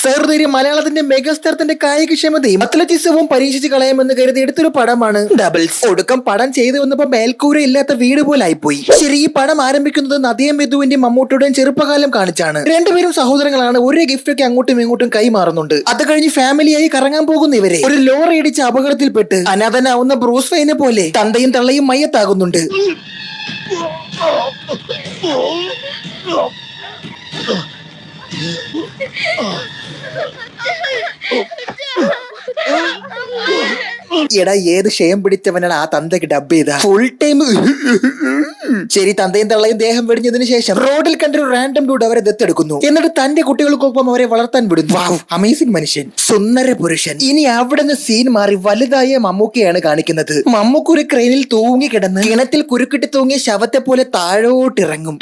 സഹൃദയ മലയാളത്തിന്റെ മെഗാസ്റ്റാർത്തിന്റെ കായികക്ഷമതയും അത്ലറ്റിസവും പരീക്ഷിച്ച് കളയാമെന്ന് കരുതി എടുത്തൊരു പടമാണ് ഡബിൾസ്. ഒടുക്കം പടം ചെയ്തു വന്നപ്പോ മേൽക്കൂര ഇല്ലാത്ത വീട് പോലെ ആയിപ്പോയി. ശരി, ഈ പടം ആരംഭിക്കുന്നത് നദിയം ബിന്ദുവിന്റെയും മമ്മൂട്ടിയുടെയും ചെറുപ്പകാലം കാണിച്ചാണ്. രണ്ടുപേരും സഹോദരങ്ങളാണ്. ഒരേ ഗിഫ്റ്റ് ഒക്കെ അങ്ങോട്ടും ഇങ്ങോട്ടും കൈമാറുന്നുണ്ട്. അത് കഴിഞ്ഞ് ഫാമിലിയായി കറങ്ങാൻ പോകുന്ന ഇവരെ ഒരു ലോറി ഇടിച്ച അപകടത്തിൽപ്പെട്ട് അനാഥനാവുന്ന ബ്രൂസ് വെയിനെ പോലെ തന്തയും തള്ളയും മയ്യത്താകുന്നുണ്ട്. എടാ, ഏത് ക്ഷയം പിടിച്ചവനാണ് ആ തന്തയ്ക്ക് ഡബ് ചെയ്ത ഫുൾ ടൈം. ശരി, തന്തയും തള്ളയും ദേഹം വെടിഞ്ഞതിന് ശേഷം റോഡിൽ കണ്ടൊരു റാൻഡം ഡൂഡ് അവരെ ദത്തെടുക്കുന്നു. എന്നിട്ട് തന്റെ കുട്ടികൾക്കൊപ്പം അവരെ വളർത്താൻ വിടുന്നു. അമേസിംഗ് മനുഷ്യൻ, സുന്ദര പുരുഷൻ. ഇനി അവിടെ നിന്ന് സീൻ മാറി വലുതായ മമ്മൂക്കയാണ് കാണിക്കുന്നത്. മമ്മൂക്ക ഒരു ക്രെയിനിൽ തൂങ്ങി കിടന്ന് കിണറ്റിൽ കുരുക്കിട്ട് തൂങ്ങിയ ശവത്തെ പോലെ താഴോട്ടിറങ്ങും.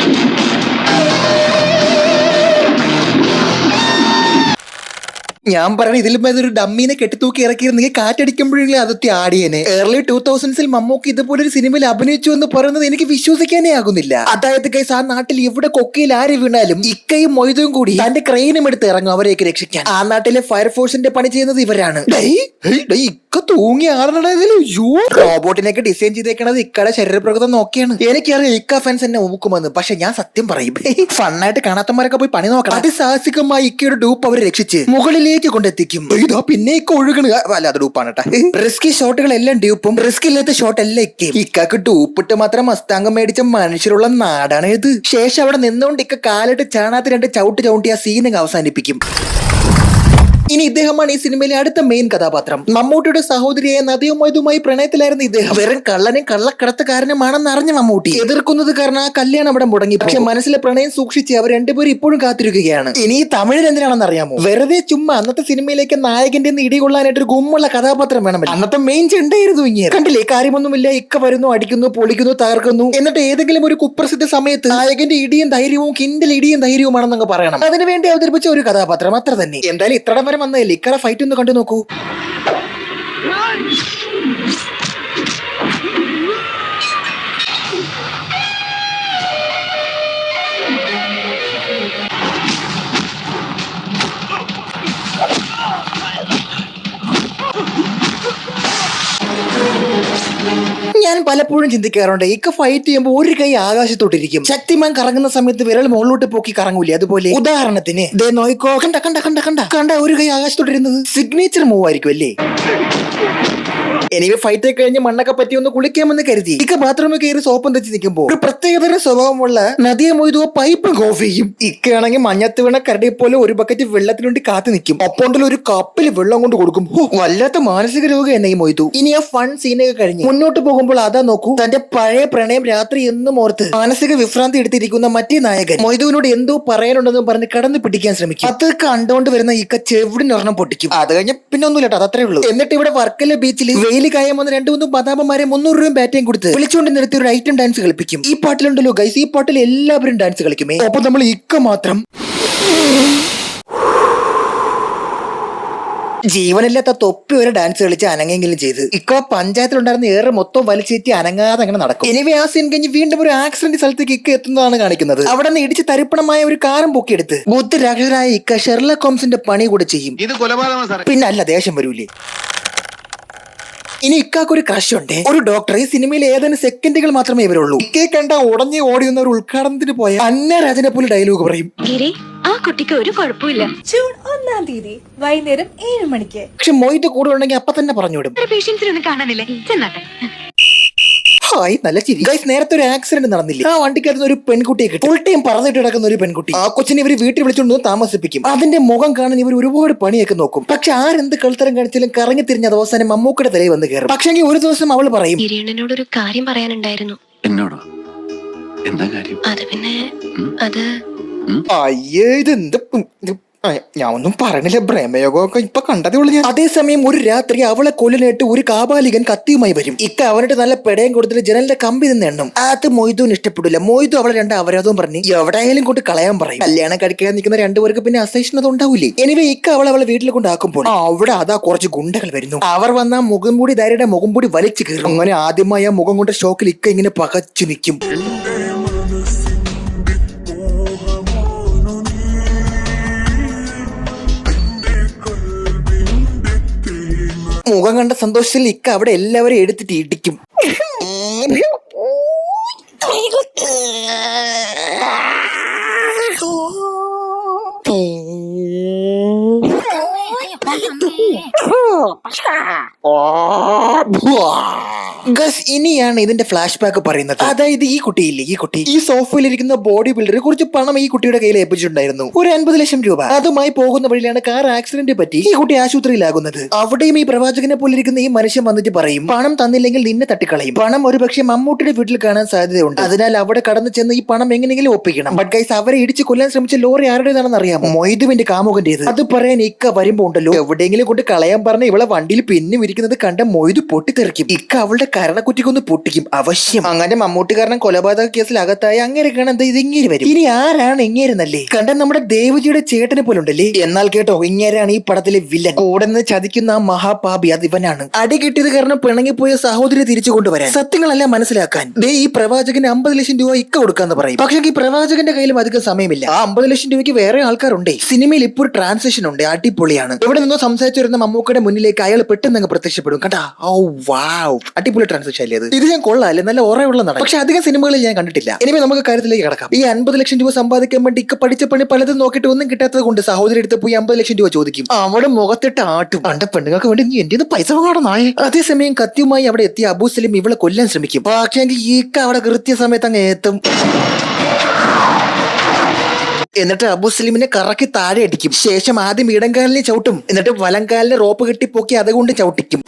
ഞാൻ പറയണ ഇതിലും ഒരു ഡമ്മീനെ കെട്ടിത്തൂക്കി ഇറക്കിയിരുന്നെങ്കിൽ കാറ്റടിക്കുമ്പോഴെങ്കിലും അതൊത്തി ആടിയനെ. ഏർലി 2000s മമ്മൂക്ക് ഇതുപോലൊരു സിനിമയിൽ അഭിനയിച്ചു എന്ന് പറയുന്നത് എനിക്ക് വിശ്വസിക്കാനേ ആകുന്നില്ല. അതായത് കേസ് ആ നാട്ടിൽ ഇവിടെ കൊക്കയിൽ ആര് വീണാലും ഇക്കയും മൊയ്തും കൂടി തന്റെ ക്രെയിനും എടുത്ത് ഇറങ്ങും അവരെയൊക്കെ രക്ഷിക്കാൻ. ആ നാട്ടിലെ ഫയർഫോഴ്സിന്റെ പണി ചെയ്യുന്നത് ഇവരാണ്. ഇക്ക തൂങ്ങി ആടണതിലും റോബോട്ടിനൊക്കെ ഡിസൈൻ ചെയ്തേക്കണത് ഇക്കയുടെ ശരീരപ്രകൃതം നോക്കിയാണ്. എനിക്കറിയാം ഇക്ക ഫാൻസ് എന്നെ ഊക്കുമെന്ന്. പക്ഷെ ഞാൻ സത്യം പറയും, ഫണ്ണായിട്ട് കാണാത്തമാരൊക്കെ പോയി പണി നോക്കണം. അതിസാഹസികമായി ഇക്കയുടെ ഡൂപ്പ് അവരെ രക്ഷിച്ച് മുകളിലേക്ക് കൊണ്ടെത്തിക്കും. ഇതോ പിന്നെ ഇക്ക ഒഴുകണ്. അല്ലാതെ ഡൂപ്പാണ് കേട്ടോ. റിസ്കി ഷോട്ടുകളെല്ലാം ഡ്യൂപ്പും റിസ്ക് ഇല്ലാത്ത ഷോട്ട് എല്ലാം ഇക്കയും. ഇക്കക്ക് ഡൂപ്പിട്ട് മാത്രം മസ്താങ്കം മേടിച്ച മനുഷ്യരുള്ള നാടാണ് ഇത്. ശേഷം അവിടെ നിന്നുകൊണ്ട് ഇക്ക കാലിട്ട് ചാണാത്ത 2 ചവിട്ട് ചവിട്ടി ആ സീനിങ് അവസാനിപ്പിക്കും. ഇനി ഇദ്ദേഹമാണ് ഈ സിനിമയിലെ അടുത്ത മെയിൻ കഥാപാത്രം. മമ്മൂട്ടിയുടെ സഹോദരിയായ നദിയും മൊയ്തുമായി പ്രണയത്തിലായിരുന്ന ഇദ്ദേഹം വെറും കള്ളനും കള്ളക്കടത്തുകാരനുമാണെന്ന് അറിഞ്ഞ മമ്മൂട്ടി എതിർക്കുന്നത് കാരണം ആ കല്യാണം അവിടെ മുടങ്ങി. പക്ഷെ മനസ്സിലെ പ്രണയം സൂക്ഷിച്ച് അവർ രണ്ടുപേരും ഇപ്പോഴും കാത്തിരിക്കുകയാണ്. ഇനി ഈ തമിഴ് എന്തിനാണെന്ന് അറിയാമോ? വെറുതെ ചുമ്മാ അന്നത്തെ സിനിമയിലേക്ക് നായകന്റെ ഇടികൊള്ളാനായിട്ട് ഒരു ഗുമ്മുള്ള കഥാപാത്രം വേണമല്ലോ. അന്നത്തെ മെയിൻ ചെണ്ടായിരുന്നു ഇങ്ങനെ. കണ്ടില്ലേ, കാര്യമൊന്നുമില്ല. ഇക്ക വരുന്നു, അടിക്കുന്നു, പൊളിക്കുന്നു, തകർക്കുന്നു. എന്നിട്ട് ഏതെങ്കിലും ഒരു കുപ്രസിദ്ധ സമയത്ത് നായകന്റെ ഇടിയും ധൈര്യവും കിൻഡൽ ഇടിയും ധൈര്യവുമാണെന്നങ്ങ് പറയണം. അതിനുവേണ്ടി അവതരിപ്പിച്ച ഒരു കഥാപാത്രം അത്ര തന്നെ. എന്തായാലും ഇത്ര വന്ന ലിക്കറ ഫൈറ്റ് ഒന്ന് കണ്ടു നോക്കൂ. ഞാൻ പലപ്പോഴും ചിന്തിക്കാറുണ്ട്, ഇക്ക ഫൈറ്റ് ചെയ്യുമ്പോൾ ഒരു കൈ ആകാശത്തോട്ടിരിക്കും. ശക്തിമാൻ കറങ്ങുന്ന സമയത്ത് വിരൽ മുകളിലോട്ട് പോക്കി കറങ്ങൂലേ, അതുപോലെ. ഉദാഹരണത്തിന് നോയിക്കോ, കണ്ട ഒരു കൈ ആകാശത്തോട്ടിരുന്നത് സിഗ്നേച്ചർ മൂവ് ആയിരിക്കും അല്ലേ. എനിവേ ഫൈറ്റ് കഴിഞ്ഞ് മണ്ണൊക്കെ പറ്റി ഒന്ന് കുളിക്കാമെന്ന് കരുതി ഇക്ക ബാത്റൂമിൽ കയറി സോപ്പം തെച്ച് നിൽക്കുമ്പോൾ ഒരു പ്രത്യേകതര സ്വഭാവമുള്ള നദിയെ മൊയ്തു പൈപ്പ് ഓഫ് ചെയ്യും. ഇക്കയാണെങ്കിൽ മഞ്ഞത്ത് വീണ കരടി പോലെ ഒരു ബക്കറ്റ് വെള്ളത്തിനുവേണ്ടി കാത്തു നിൽക്കും. ഒപ്പം ഒരു കപ്പിൽ വെള്ളം കൊണ്ട് കൊടുക്കും. വല്ലാത്ത മാനസിക രോഗം എന്നെ ഈ മൊയ്തു. ഇനി ആ ഫൺ സീനൊക്കെ കഴിഞ്ഞ് മുന്നോട്ട് പോകുമ്പോൾ അതാ നോക്കൂ, തന്റെ പഴയ പ്രണയം രാത്രി എന്നും ഓർത്ത് മാനസിക വിഭ്രാന്തി എടുത്തിരിക്കുന്ന മറ്റേ നായകൻ മൊയ്തുവിനോട് എന്തോ പറയാനുണ്ടെന്ന് പറഞ്ഞ് കടന്നു പിടിക്കാൻ ശ്രമിക്കും. അത് കണ്ടോണ്ട് വരുന്ന ഇക്ക ചെവിടിനൊരെണ്ണം പൊട്ടിക്കും. അത് കഴിഞ്ഞ പിന്നെ ഒന്നുമില്ല, അതത്രേ ഉള്ളൂ. എന്നിട്ട് ഇവിടെ വർക്കല ബീച്ചിൽ വെയില് കായം വന്ന് 2-3 ബദാമമാരെ 300 രൂപ ബാറ്റയും കൊടുത്ത് വിളിച്ചുകൊണ്ട് നിർത്തി ഒരു ഐറ്റം ഡാൻസ് കളിപ്പിക്കും. ഈ പാട്ടിലുണ്ടല്ലോ ഗൈസ്, ഈ പാട്ടിൽ എല്ലാവരും ഡാൻസ് കളിക്കുമേ. അപ്പൊ നമ്മൾ ഇക്ക മാത്രം ജീവനില്ലാത്ത തൊപ്പി ഒരു ഡാൻസ് കളിച്ച് അനങ്ങെങ്കിലും ചെയ്ത് ഇക്ക പഞ്ചായത്തിലുണ്ടായിരുന്ന ഏറെ മൊത്തം വലിച്ചേറ്റി അനങ്ങാതെ അങ്ങനെ നടക്കും. എനിവേ ആ സീൻ കഴിഞ്ഞ് വീണ്ടും ഒരു ആക്സിഡന്റ് സ്ഥലത്തേക്ക് ഇക്ക എത്തുന്നതാണ് കാണിക്കുന്നത്. അവിടെ നിന്ന് ഇടിച്ച് തരിപ്പണമായ ഒരു കാറും പൊക്കിയെടുത്ത് ബുദ്ധ രാക്ഷസരായ ഇക്ക ഷെർലക് ഹോംസിന്റെ പണി കൂടെ ചെയ്യും. പിന്നെ അല്ല, ദേഷ്യം വരൂലേ. ഇനി ഇക്കാക്കൊരു ക്രഷ് ഉണ്ട്, ഒരു ഡോക്ടർ. ഈ സിനിമയിൽ ഏതാനും സെക്കൻഡുകൾ മാത്രമേ ഇവരുള്ളൂ. ഇക്കയെ കണ്ട ഉടഞ്ഞ് ഓടിയുന്ന ഒരു ഉദ്ഘാടനത്തിന് പോയ അന്നരാജനെ പോലെ ഡയലോഗ് പറയും. ആ കുട്ടിക്ക് ഒരു കുഴപ്പമില്ല. ജൂൺ 1-ാം തീയതി വൈകുന്നേരം 7 മണിക്ക്. പക്ഷെ മൊയ്ത് കൂടെ ഉണ്ടെങ്കിൽ അപ്പൊ തന്നെ പറഞ്ഞുവിടും. ഹായ്, നല്ല ചിരി. ഗൈസ്, നേരത്തെ ഒരു ആക്സിഡന്റ് നടന്നില്ല. ആ വണ്ടിക്കകത്ത് ഒരു പെൺകുട്ടിയെ കിട്ടും. ഫുൾ ടൈം പറഞ്ഞിട്ട് കിടക്കുന്ന ഒരു പെൺകുട്ടി. ആ കൊച്ചിനെ ഇവർ വീട്ടിൽ വിളിച്ചുകൊണ്ട് താമസിപ്പിക്കും. അതിന്റെ മുഖം കാണാൻ ഇവർ ഒരുപാട് പണിയൊക്കെ നോക്കും. പക്ഷെ ആരെന്ത് കളിത്തരം കാണിച്ചാലും കറങ്ങി തിരിഞ്ഞ അവസാനം മമ്മൂക്കയുടെ തലയിൽ വന്ന് കയറും. പക്ഷെ ഒരു ദിവസം അവൾ പറയും, ഒരു കാര്യം പറയാനുണ്ടായിരുന്നു. എന്നോടോ? എന്താ കാര്യം? അത് പിന്നെ അത് അയ്യേ, ഇതെന്ത് ഞാൻ ഒന്നും പറഞ്ഞില്ല, ഭ്രമയോഗമൊക്കെ ഇപ്പൊ കണ്ടതേ ഉള്ളു ഞാൻ. അതേസമയം ഒരു രാത്രി അവളെ കൊല്ലിനായിട്ട് ഒരു കാബാലികൻ കത്തിയുമായി വരും. ഇക്ക അവനിട്ട് നല്ല പെടയും കൊടുത്തിട്ട് ജനലിന്റെ കമ്പി നിന്ന് എണ്ണും. അത് മൊയ്തുവിന് ഇഷ്ടപ്പെടില്ല. മൊയ്തു അവളെ 2 അവരോധവും പറഞ്ഞ് എവിടെയായാലും കൊണ്ട് കളയാൻ പറയും. കല്യാണം കഴിക്കാൻ നിൽക്കുന്ന 2 പേർക്ക് പിന്നെ അസഹിഷ്ണുത ഉണ്ടാവില്ലേ. എനിവേ ഇക്ക അവളെ വീട്ടിൽ കൊണ്ടാക്കുമ്പോൾ അവിടെ അതാ കുറച്ച് ഗുണ്ടകൾ വരുന്നു. അവർ വന്ന മുഖംപൂടി ധാരയുടെ മുഖംപൂടി വലിച്ചു കീറും. അങ്ങനെ ആദ്യമായി ആ മുഖം കൊണ്ട് ഷോക്കിൽ ഇക്ക ഇങ്ങനെ പകച്ചു നിൽക്കും. മുഖം കണ്ട സന്തോഷത്തിൽ ഇക്ക അവിടെ എല്ലാവരും എടുത്തിട്ട് ഇടിക്കും. ഗസ് ഇനിയാണ് ഇതിന്റെ ഫ്ലാഷ് ബാക്ക് പറയുന്നത്. അതായത് ഈ കുട്ടിയില്ലേ, ഈ കുട്ടി ഈ സോഫയിൽ ഇരിക്കുന്ന ബോഡി ബിൽഡർ കുറച്ച് പണം ഈ കുട്ടിയുടെ കയ്യിൽ ഏൽപ്പിച്ചിട്ടുണ്ടായിരുന്നു, ഒരു 50 ലക്ഷം രൂപ. അതുമായി പോകുന്ന വഴിയിലാണ് കാർ ആക്സിഡന്റ് പറ്റി ഈ കുട്ടി ആശുപത്രിയിലാകുന്നത്. അവിടെയും ഈ പ്രവാചകനെ പോലെ ഇരിക്കുന്ന ഈ മനുഷ്യൻ വന്നിട്ട് പറയും, പണം തന്നില്ലെങ്കിൽ നിന്നെ തട്ടിക്കളയും. പണം ഒരു പക്ഷേ മമ്മൂട്ടിയുടെ വീട്ടിൽ കാണാൻ സാധ്യതയുണ്ട്, അതിനാൽ അവിടെ കടന്നു ചെന്ന് ഈ പണം എങ്ങനെയെങ്കിലും ഒപ്പിക്കണം. ബട്ട് ഗൈസ്, അവരെ ഇടിച്ച് കൊല്ലാൻ ശ്രമിച്ച ലോറി ആരുടേതാണെന്ന് അറിയാമോ? മൊയ്തുവിന്റെ കാമുകന്റേത്. അത് പറയാൻ ഇക്ക വരുമ്പോ ഉണ്ടല്ലോ, എവിടെയെങ്കിലും കൊണ്ട് കളയാൻ പറഞ്ഞ ഇവളെ വണ്ടിയിൽ പിന്നും ഇരിക്കുന്നത് കണ്ട മൊയ്തു പൊട്ടിത്തെറിക്കും. ഇക്ക അവളുടെ കരണക്കുറ്റിക്കൊന്ന് പൊട്ടിക്കും അവശ്യം. അങ്ങനെ മമ്മൂട്ടി കാരണം കൊലപാതക കേസിൽ അകത്തായി അങ്ങനെ കാണാൻ ഇത് ഇങ്ങനെ വരും. ഇനി ആരാണ് ഇങ്ങേരെന്നല്ലേ? കണ്ട നമ്മുടെ ദേവജിയുടെ ചേട്ടനെ പോലെ ഉണ്ടല്ലേ? എന്നാൽ കേട്ടോ, ഇങ്ങേരാണ് ഈ പടത്തിലെ വില്ലൻ. കൂടെ നിന്ന് ചതിക്കുന്ന ആ മഹാപാപി അത് ഇവനാണ്. അടി കിട്ടിയത് കാരണം പിണങ്ങിപ്പോയ സഹോദരി തിരിച്ചു കൊണ്ടുവരാൻ, സത്യങ്ങളെല്ലാം മനസ്സിലാക്കാൻ ദേ ഈ പ്രവാചകന് 50 ലക്ഷം രൂപ ഇക്ക കൊടുക്കാന്ന് പറയും. പക്ഷേ ഈ പ്രവാചകന്റെ കയ്യിലും അധികം സമയമില്ല. ആ 50 ലക്ഷം രൂപയ്ക്ക് വേറെ ആൾക്കാരുണ്ട്. സിനിമയിൽ ഇപ്പോൾ ഒരു ട്രാൻസിഷൻ ഉണ്ട്, അടിപൊളിയാണ്. എവിടെ നിന്നോ സംസാരിച്ചു വരുന്ന മമ്മൂക്കയുടെ മുന്നിലേക്ക് അയാൾ പെട്ടെന്ന് അങ്ങ് പ്രത്യക്ഷപ്പെടും. കണ്ടാ, ഓ വാവ്, അടിപൊളി ട്രാൻസാക്ഷൻ അല്ലേ അത്? ഇത് ഞാൻ കൊള്ളാല്ലേ, നല്ല ഓറയുള്ള നടൻ. പക്ഷെ അധികം സിനിമകളിൽ ഞാൻ കണ്ടിട്ടില്ല. ഇനി നമുക്ക് കാര്യത്തിലേക്ക് കിടക്കാം. ഈ 50 ലക്ഷം രൂപ സമ്പാദിക്കാൻ വേണ്ടി ഇക്ക പഠിച്ച പണി പലതും നോക്കിയിട്ട് ഒന്നും കിട്ടാത്തത് കൊണ്ട് സഹോദരി അടുത്ത് പോയി 50 ലക്ഷം രൂപ ചോദിക്കും. അവിടെ മുഖത്തിട്ട് ആട്ടും, അന്റെ പെണ്ണുങ്ങൾക്ക് വേണ്ടി നീ എന്റെ പൈസ വാങ്ങണമെന്നായി. അതേസമയം കത്തിയുമായി അവിടെ എത്തിയ അബൂ സലീം ഇവളെ കൊല്ലാൻ ശ്രമിക്കും. പക്ഷേ ഈക്ക അവിടെ കൃത്യസമയത്ത് അങ്ങ് എത്തും. എന്നിട്ട് അബൂ സലീമിനെ കറക്കി താഴെ അടിക്കും. ശേഷം ആദ്യം ഇടംകാലിനെ ചവിട്ടും, എന്നിട്ട് വലംകാലിനെ റോപ്പ് കെട്ടിപ്പൊക്കി അതുകൊണ്ട് ചവിട്ടിക്കും.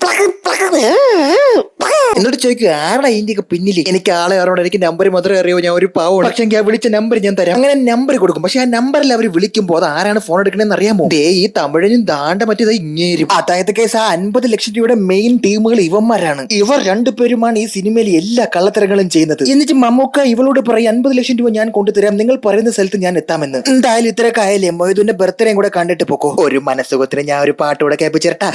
എന്നിട്ട് ചോദിക്കും, ആരുടെ ഇതിന്റെ പിന്നിൽ? എനിക്ക് ആളെ അറിയണം, എനിക്ക് നമ്പർ മാത്രമേ അറിയോ, ഞാൻ ഒരു പാവമാണ്, പക്ഷെ എനിക്ക് ആ വിളിച്ച നമ്പർ ഞാൻ തരാം. അങ്ങനെ നമ്പർ കൊടുക്കും. പക്ഷെ ആ നമ്പറിൽ അവർ വിളിക്കുമ്പോൾ അത് ആരാണ് ഫോൺ എടുക്കണമെന്ന് അറിയാമോ? ദേ ഈ തമിഴനും ദാണ്ട മറ്റേത് ഇങ്ങേരും. അതായത് കേസ് ആ 50 ലക്ഷം രൂപയുടെ മെയിൻ ടീമുകൾ ഇവന്മാരാണ്. ഇവർ രണ്ടുപേരുമാണ് ഈ സിനിമയിൽ എല്ലാ കള്ളത്തരങ്ങളും ചെയ്യുന്നത്. എന്നിട്ട് മമ്മൂക്ക ഇവളോട് പറയും, 50 ലക്ഷം രൂപ ഞാൻ കൊണ്ടുതരാം, നിങ്ങൾ പറയുന്ന സ്ഥലത്ത് ഞാൻ എത്താമെന്ന്. എന്തായാലും ഇത്രയൊക്കെ ആയാലേ മൊയ്തുവിന്റെ ബർത്ത്ഡേയും കൂടെ കണ്ടിട്ട് പോക്കോ. ഒരു മനസ്സുഖത്തിന് ഞാൻ ഒരു പാട്ടുകൂടെ കേൾപ്പിച്ചിരട്ടാ.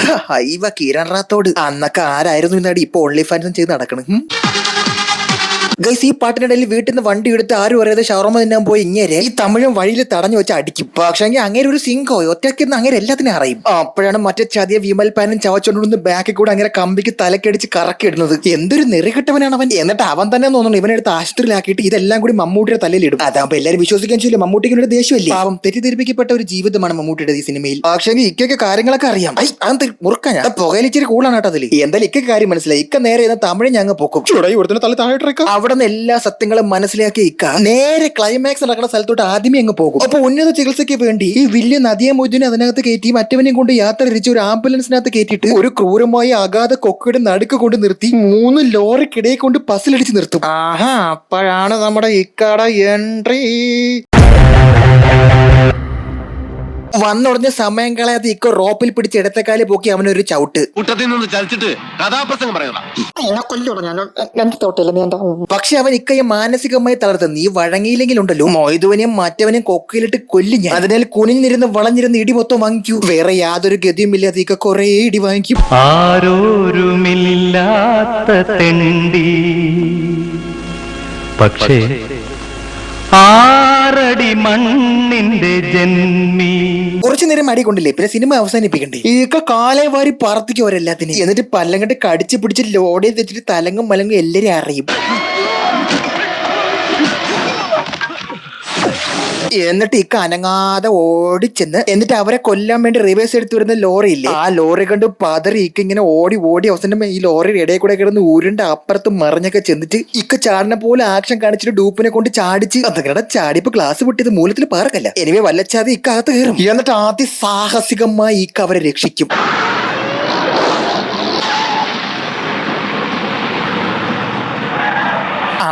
ഇവ കിരൺ റാത്തോട് അന്നൊക്കെ ആരായിരുന്നു ഇന്നാടി ഇപ്പൊ ഓൺലി ഫാൻസും ചെയ്ത് നടക്കണം. ഗൈസ്, ഈ പാട്ടിനിടയിൽ വീട്ടിൽ നിന്ന് വണ്ടി എടുത്ത് ആരും അറിയാതെ ഷവർമ തിന്നാൻ പോയി ഇങ്ങേരെ ഈ തമിഴും വഴിയിൽ തടഞ്ഞു വെച്ച് അടിക്കും. പക്ഷേ അങ്ങേരെ ഒരു സിംഗോ ഒറ്റയ്ക്കുന്ന അങ്ങനെ എല്ലാത്തിനും അറിയും. അപ്പോഴാണ് മറ്റേ ചതിയ വിമൽ പാനും ചവച്ചോണ്ടുന്ന് ബാക്കിൽ കൂടെ അങ്ങനെ കമ്പിക്ക് തലക്കടിച്ച് കറക്കിടുന്നത്. എന്തൊരു നെറികെട്ടവനാണ് അവൻ. എന്നിട്ട് അവൻ തന്നെ തോന്നുന്നു ഇവനെ എടുത്ത് ആശുപത്രിയിലാക്കിയിട്ട് ഇതെല്ലാം കൂടി മമ്മൂട്ടിയുടെ തലയിലിടും. അതാകുമ്പോ എല്ലാവരും വിശ്വസിക്കാൻ ചെയ്യില്ല, മമ്മൂട്ടിക്ക് ഒരു ദേഷ്യമല്ലേ. പാവം തെറ്റിദ്ധരിപ്പിക്കപ്പെട്ട ഒരു ജീവിതമാണ് മമ്മൂട്ടിയുടെ ഈ സിനിമയിൽ. പക്ഷേ ഇക്കൊക്കെ കാര്യങ്ങളൊക്കെ അറിയാം. അത് മുറുക്കാൻ പുകയിലിച്ചിരി കൂളാണ് കേട്ടോ അതിൽ. എന്തായാലും ഇക്ക കാര്യം മനസ്സിലായി. ഇക്ക നേരെ തമിഴ് ഞങ്ങൾ പൊക്കും. ചൂടായി കൊടുത്തിന് തല താഴെ അവിടെ നിന്ന് എല്ലാ സത്യങ്ങളും മനസ്സിലാക്കി ഇക്ക നേരെ ക്ലൈമാക്സ് നടക്കുന്ന സ്ഥലത്തോട്ട് ആദ്യമേ അങ്ങ് പോകും. അപ്പൊ ഉന്നത ചികിത്സയ്ക്ക് വേണ്ടി ഈ വലിയ നദിയ മൊയ്തുവിനെ അതിനകത്ത് കയറ്റി മറ്റവനെയും കൊണ്ട് യാത്ര തിരിച്ച് ഒരു ആംബുലൻസിനകത്ത് കയറ്റിയിട്ട് ഒരു ക്രൂരമായ അഗാധ കൊക്കയുടെ നടുക്ക് കൊണ്ട് നിർത്തി 3 ലോറിക്കിടയെ കൊണ്ട് പസിലടിച്ച് നിർത്തും. ആഹാ, അപ്പോഴാണ് നമ്മുടെ ഇക്കട എൻട്രി. വന്നുടഞ്ഞ സമയം കളയാതെ ഇക്ക റോപ്പിൽ പിടിച്ച് ഇടത്തേക്കാലി പോക്കി അവനൊരു ചവിട്ട്. പക്ഷെ അവൻ ഇക്കയെ മാനസികമായി തളർത്തും. നീ വഴങ്ങിയില്ലെങ്കിലുണ്ടല്ലോ മൊയ്തുവിനെയും മറ്റവനെയും കൊക്കയിലിട്ട് കൊല്ലും ഞാൻ. അതിനാൽ കുനിഞ്ഞിരുന്ന് വളഞ്ഞിരുന്ന് ഇടി മൊത്തം വാങ്ങിക്കൂ. വേറെ യാതൊരു ഗതിയുമില്ലാതെ ഇക്ക കൊറേ ഇടി വാങ്ങിക്കും. ആരോരുമില്ലാത്ത തെണ്ടി പക്ഷേ ആറടി മണ്ണിന്റെ ജന്മി. കുറച്ചു നേരം അടി കൊണ്ടില്ലേ, പിന്നെ സിനിമ അവസാനിപ്പിക്കണ്ടേ? ഈക്ക കാലേ വാരി പറത്തിക്കും അവരെല്ലാത്തിനും. എന്നിട്ട് പല്ലം കണ്ട് കടിച്ചു പിടിച്ച് ലോഡേ തെച്ചിട്ട് തലങ്ങും മലങ്ങും എല്ലാരും അറിയും. എന്നിട്ട് ഇക്ക അനങ്ങാതെ ഓടിച്ചെന്ന് എന്നിട്ട് അവരെ കൊല്ലാൻ വേണ്ടി റിവേഴ്സ് എടുത്തു വരുന്ന ലോറി ഇല്ലേ, ആ ലോറി കണ്ട് പതറി ഇക്ക ഇങ്ങനെ ഓടി അവസാനം ഈ ലോറിയുടെ ഇടയിൽ കൂടെ കിടന്ന് ഉരുണ്ട അപ്പുറത്തും മറിഞ്ഞൊക്കെ ചെന്നിട്ട് ഇക്ക ചാടിനെ പോലെ ആക്ഷൻ കാണിച്ചിട്ട് ഡൂപ്പിനെ കൊണ്ട് ചാടിച്ച് അതങ്ങനെ ചാടിയപ്പോ ഗ്ലാസ് പൊട്ടിയത് മൂലത്തിൽ പാറക്കല്ല. എനിവേ വല്ലച്ചാതെ ഇക്ക അകത്ത് കയറും. എന്നിട്ട് ആദ്യ സാഹസികമായി ഇക്ക അവരെ രക്ഷിക്കും.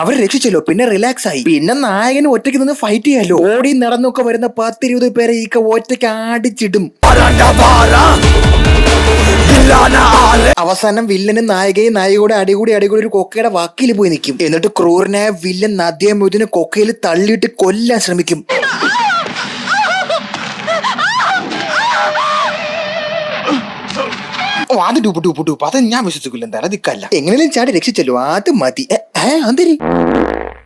അവർ രക്ഷിച്ചല്ലോ, പിന്നെ റിലാക്സ് ആയി. പിന്നെ നായകന് ഒറ്റയ്ക്ക് നിന്ന് ഫൈറ്റ് ചെയ്യാലോ. ഓടി നടന്നൊക്കെ വരുന്ന 10-20 പേരെ ഈ ഒറ്റയ്ക്ക് അടിച്ചിടും. അവസാനം വില്ലനും നായികയും നായികയുടെ അടികൂടി ഒരു കൊക്കയുടെ വാക്കിൽ പോയി നിൽക്കും. എന്നിട്ട് ക്രൂരനായ വില്ലൻ നദിയ മൊയ്തുവിനെ കൊക്കയിൽ തള്ളിയിട്ട് കൊല്ലാൻ ശ്രമിക്കും. അത് ഡൂപ്പ് അത് ഞാൻ വിശ്വസിക്കില്ല. എന്തായാലും ദിക്കല്ല, എങ്ങനെയും ചാടി രക്ഷിച്ചല്ലോ, അത് മതി. അന്തരി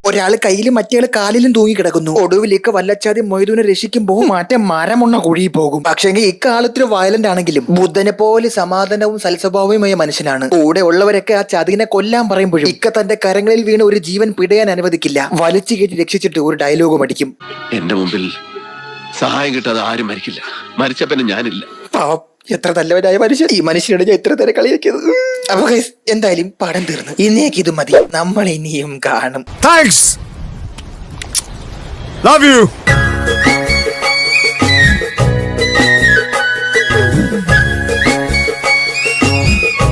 ഒരാള് കയ്യിലും മറ്റേയാള് കാലിലും തൂങ്ങി കിടക്കുന്നു. ഒടുവിൽ ഇക്ക വല്ലച്ചാതി മൊയ്തുവിനെ രക്ഷിക്കുമ്പോ മറ്റേ മരമുണ്ണ കുഴിയിൽ പോകും. പക്ഷെങ്കിൽ ഇക്ക ആളത്തിന് വയലന്റ് ആണെങ്കിലും ബുദ്ധനെ പോലെ സമാധാനവും സൽസ്വഭാവവുമായ മനുഷ്യനാണ്. കൂടെ ഉള്ളവരൊക്കെ ആ ചതിനെ കൊല്ലാൻ പറയുമ്പോഴും ഇക്ക തന്റെ കരങ്ങളിൽ വീണ് ഒരു ജീവൻ പിടയാൻ അനുവദിക്കില്ല. വലിച്ചു കയറ്റി രക്ഷിച്ചിട്ട് ഒരു ഡയലോഗും അടിക്കും. എന്റെ മുമ്പിൽ സഹായം കിട്ടാതെ ആരും മരിക്കില്ല. മരിച്ച പിന്നെ ഞാനില്ല. പാവം, എത്ര നല്ലവനായ മനുഷ്യൻ. ഈ മനുഷ്യനോട് ഞാൻ എത്ര നേരം കളിയാക്കിയത്. അപ്പൊ guys, എന്തായാലും പടം തീർന്നു. ഇന്നേക്ക് ഇത് മതി. നമ്മൾ ഇനിയും കാണും. Thanks. Love you.